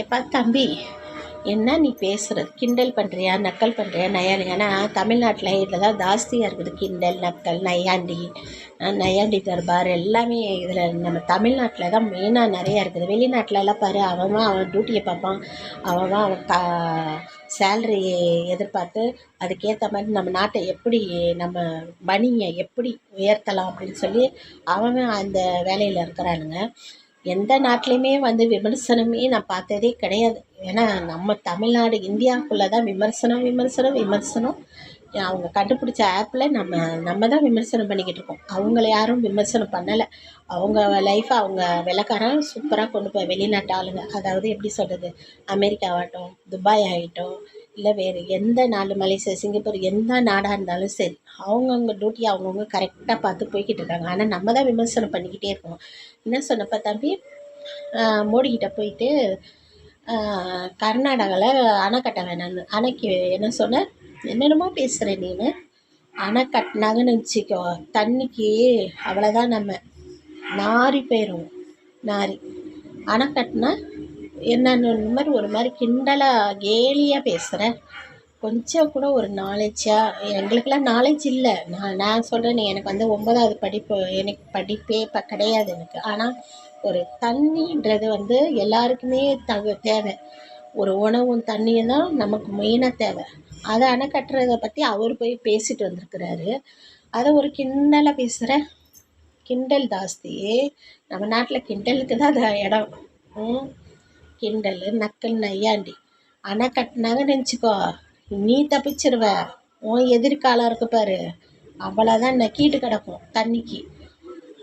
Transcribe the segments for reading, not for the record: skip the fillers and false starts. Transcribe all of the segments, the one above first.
எப்பா தம்பி, என்ன நீ பேசுகிறது? கிண்டல் பண்ணுறியா, நக்கல் பண்ணுறியா, நையாண்டி? ஏன்னா தமிழ்நாட்டில் இதில் தான் ஜாஸ்தியாக இருக்குது. கிண்டல், நக்கல், நையாண்டி, நையாண்டி தர்பார் எல்லாமே இதில் நம்ம தமிழ்நாட்டில் தான் மெயினாக நிறையா இருக்குது. வெளிநாட்டிலலாம் பாரு, அவன் டியூட்டியை பார்ப்பான், அவன் சேல்ரி எதிர்பார்த்து அதுக்கேற்ற மாதிரி நம்ம நாட்டை எப்படி நம்ம மணியை எப்படி உயர்த்தலாம் அப்படின்னு சொல்லி அவன் அந்த வேலையில் இருக்கிறானுங்க. எந்த நாட்டிலையுமே விமர்சனமே நான் பார்த்ததே கிடையாது. ஏன்னா நம்ம தமிழ்நாடு இந்தியாவுக்குள்ளே தான் விமர்சனம். அவங்க கண்டுபிடிச்ச ஆப்பில் நம்ம தான் விமர்சனம் பண்ணிக்கிட்டு இருக்கோம். அவங்கள யாரும் விமர்சனம் பண்ணலை. அவங்க லைஃப்பை அவங்க வெள்ளைக்காரன் சூப்பராக கொண்டு போய் வெளிநாட்டு ஆளுங்க, அதாவது எப்படி சொல்கிறது, அமெரிக்காவாகட்டும், துபாய் ஆகட்டும், இல்லை வேறு எந்த நாடு, மலேசியா, சிங்கப்பூர், எந்த நாடாக இருந்தாலும் சரி, அவங்கவுங்க டியூட்டியை அவங்கவுங்க கரெக்டாக பார்த்து போய்கிட்டு இருக்காங்க. ஆனால் நம்ம தான் விமர்சனம் பண்ணிக்கிட்டே இருக்கோம். என்ன சொன்னப்போ தம்பி, மோடிக்கிட்ட போயிட்டு கர்நாடகாவில் அணை கட்ட வேணான்னு, அணைக்கு என்ன சொன்ன, என்னென்னமோ பேசுகிற நீனு. அணை கட்டினாங்கன்னு வச்சுக்கோ, தண்ணிக்கு அவ்வளோதான், நம்ம நாரி போயிடுவோம். அணை கட்டினா என்னன்னு இந்த மாதிரி ஒரு மாதிரி கிண்டலாக கேலியாக பேசுகிறேன். கொஞ்சம் கூட ஒரு நாலேஜாக, எங்களுக்கெல்லாம் நாலேஜ் இல்லை. நான் சொல்கிறேன், எனக்கு 9வது படிப்பு, எனக்கு படிப்பே இப்போ கிடையாது எனக்கு. ஆனால் ஒரு தண்ணின்றது எல்லாருக்குமே தேவை. ஒரு உணவும் தண்ணியும் தான் நமக்கு மெயினாக தேவை. அதை அணை கட்டுறதை பற்றி அவர் போய் பேசிட்டு வந்திருக்கிறாரு. அதை ஒரு கிண்டலாக பேசுகிற. கிண்டல் ஜாஸ்தி நம்ம நாட்டில். கிண்டலுக்கு தான் அது இடம். கிண்டல், நக்கல், நையாண்டி. அணை கட்டினாங்கன்னு நினச்சிக்கோ, நீ தப்பிச்சிருவ. உன் எதிர்காலம் இருக்கு பாரு, அவ்வளோதான் நக்கிட்டு கிடக்கும். தண்ணிக்கு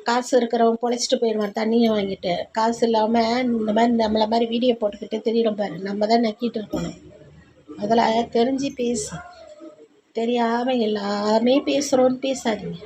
காசு இருக்கிறவன் பொழைச்சிட்டு போயிடுவான். தண்ணியை வாங்கிட்டு காசு இல்லாமல் இந்த மாதிரி நம்மளை மாதிரி வீடியோ போட்டுக்கிட்டு தெரியிறோம் பாரு, நம்ம தான் நக்கிட்டு இருக்கணும். அதில் தெரிஞ்சு பேசு. தெரியாமல் எல்லாமே பேசுகிறோன்னு பேசாதீங்க.